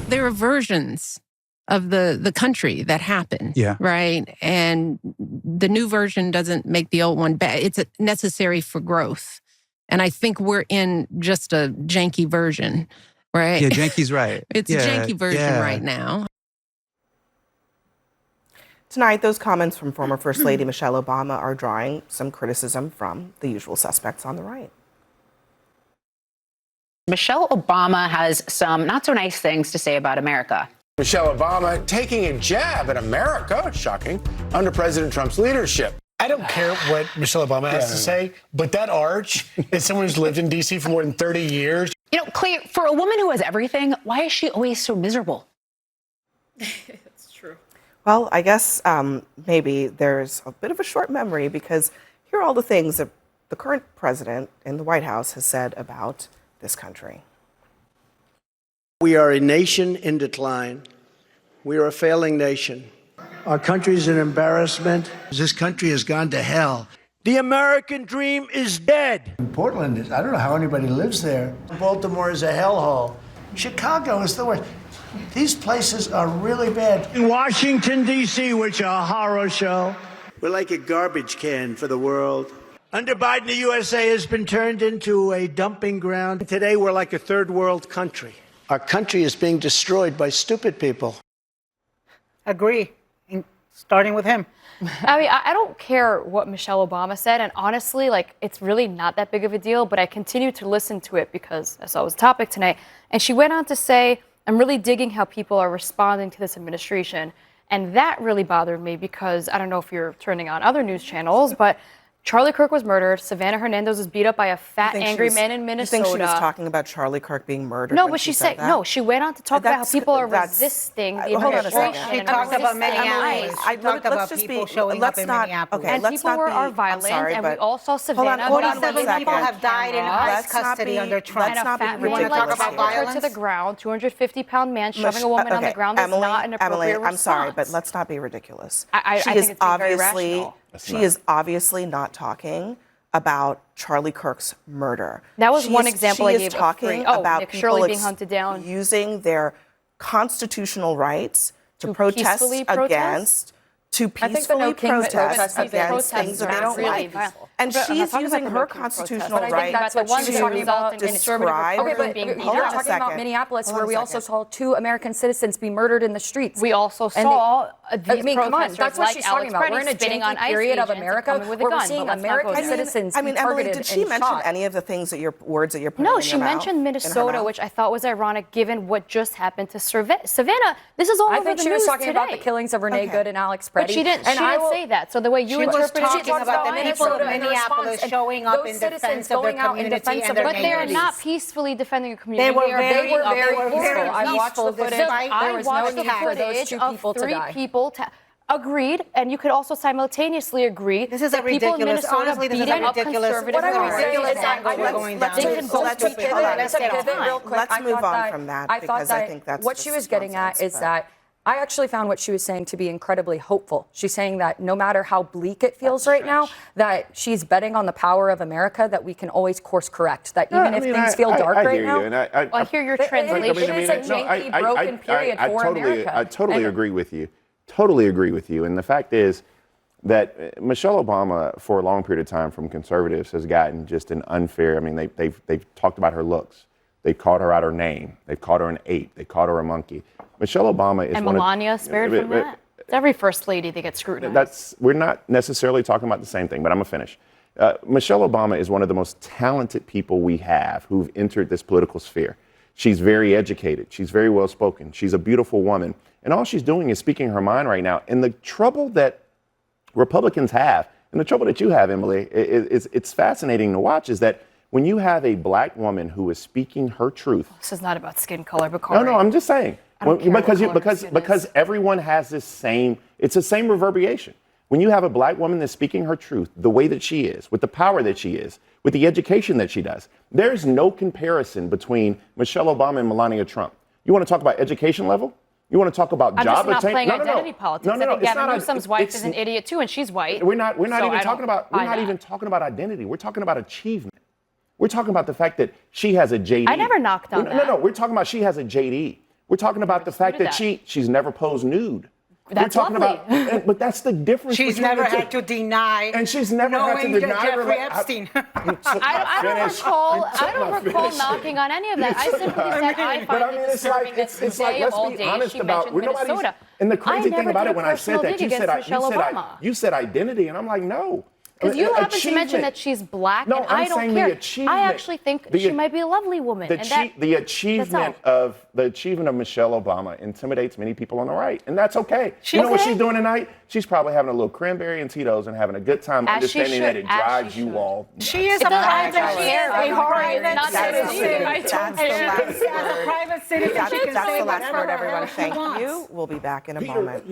There are versions of the country that happen, right? And the new version doesn't make the old one bad. It's necessary for growth. And I think we're in just a janky version, right? Yeah, janky's right. It's a janky version right now. Tonight, those comments from former First Lady Michelle Obama are drawing some criticism from the usual suspects on the right. Michelle Obama has some not so nice things to say about America. Michelle Obama taking a jab at America, shocking, under President Trump's leadership. I don't care what Michelle Obama has to say, but that arch is someone who's lived in D.C. for more than 30 years. You know, Clay, for a woman who has everything, why is she always so miserable? That's true. Well, I guess maybe there's a bit of a short memory because here are all the things that the current president in the White House has said about this country. We are a nation in decline. We are a failing nation. Our country is an embarrassment. This country has gone to hell. The American dream is dead. Portland is, I don't know how anybody lives there. Baltimore is a hellhole. Chicago is the worst. These places are really bad. In Washington, D.C., which is a horror show. We're like a garbage can for the world. Under Biden, the USA has been turned into a dumping ground. Today, we're like a third world country. Our country is being destroyed by stupid people. Agree. Starting with him. I mean, I don't care what Michelle Obama said, and honestly, like, it's really not that big of a deal, but I continue to listen to it because I saw it was a topic tonight. And she went on to say, I'm really digging how people are responding to this administration. And that really bothered me because I don't know if you're turning on other news channels, but Charlie Kirk was murdered. Savannah Hernandez was beat up by a fat, angry man in Minnesota. You think she was talking about Charlie Kirk being murdered? No, but she said no. She went on to talk about how people are resisting the administration. She talked about Minneapolis. She talked about people showing up in Minneapolis. And people are violent, and we all saw Savannah. 47 people have died in ICE custody under Trump. And a fat man talk about violence to the ground. 250-pound man shoving a woman on the ground is not an appropriate response. I'm sorry, but let's not be ridiculous. I think it's very rational. She is obviously not talking about Charlie Kirk's murder. That was one example I gave. She is talking about people Shirley being hunted down, using their constitutional rights to protest against. To peacefully protest against things that they don't like. And she's using her constitutional right to describe. Okay, but you're talking about Minneapolis, where we also saw 2 American citizens be murdered in the streets. We also saw these come on, that's what she's talking about. We're in a janky period of America where we're seeing American citizens be targeted and shot. Emily, did she mention any of the things that words that you're putting in your mouth? No, she mentioned Minnesota, which I thought was ironic given what just happened to Savannah. This is all over the news today. I think she was talking about the killings of Renee Good and Alex Preddy. But she didn't say that. So the way you interpreted it, she was talking about the people of Minneapolis showing up in defense of their community and their But they're not peacefully defending a community. They were very peaceful. I watched the footage. There was no need for those 2 people to die. 3 people agreed, and you could also simultaneously agree this is a ridiculous, honestly, this is a ridiculous, let's move on from that because I think that's what she was getting at is that I actually found what she was saying to be incredibly hopeful. She's saying that no matter how bleak it feels right now, that she's betting on the power of America, that we can always course correct, that even if things feel dark right now. I hear your translation. It is a janky, broken period for America. I totally agree with you. Totally agree with you. And the fact is that Michelle Obama, for a long period of time from conservatives, has gotten just an unfair, I mean, they've talked about her looks. They called her out her name. They called her an ape. They called her a monkey. Michelle Obama is and Melania spared from that. It's every first lady that gets scrutinized. We're not necessarily talking about the same thing, but I'm going to finish. Michelle Obama is one of the most talented people we have who've entered this political sphere. She's very educated. She's very well spoken. She's a beautiful woman. And all she's doing is speaking her mind right now. And the trouble that Republicans have, and the trouble that you have, Emily, it's fascinating to watch, is that when you have a black woman who is speaking her truth. This is not about skin color, Bakari. No, I'm just saying. Because everyone has this same, it's the same reverberation. When you have a black woman that's speaking her truth the way that she is, with the power that she is, with the education that she does, there's no comparison between Michelle Obama and Melania Trump. You want to talk about education level? You want to talk about job attainment? I'm just not playing identity politics. I think Gavin Newsom's wife is an idiot too, and she's white. We're not even talking about identity. We're talking about achievement. We're talking about the fact that she has a JD. I never knocked on that. No. We're talking about she has a JD. We're talking about the fact that she's never posed nude. That's We're talking lovely. about, but that's the difference. She's never had to deny. And she's never had to deny Jeffrey Epstein. I don't recall knocking on any of that. I simply said I find it disturbing that today of all days she mentioned Minnesota. And the crazy thing about it, when I said that, you said identity, and I'm like, no. Because you happen to mention that she's black, and I don't care. I actually think she might be a lovely woman. The achievement of Michelle Obama intimidates many people on the right, and that's okay. You know what she's doing tonight? She's probably having a little cranberry and Tito's and having a good time, understanding that it drives you all. She is a private citizen. That's the last word, everyone. Thank you. We'll be back in a moment.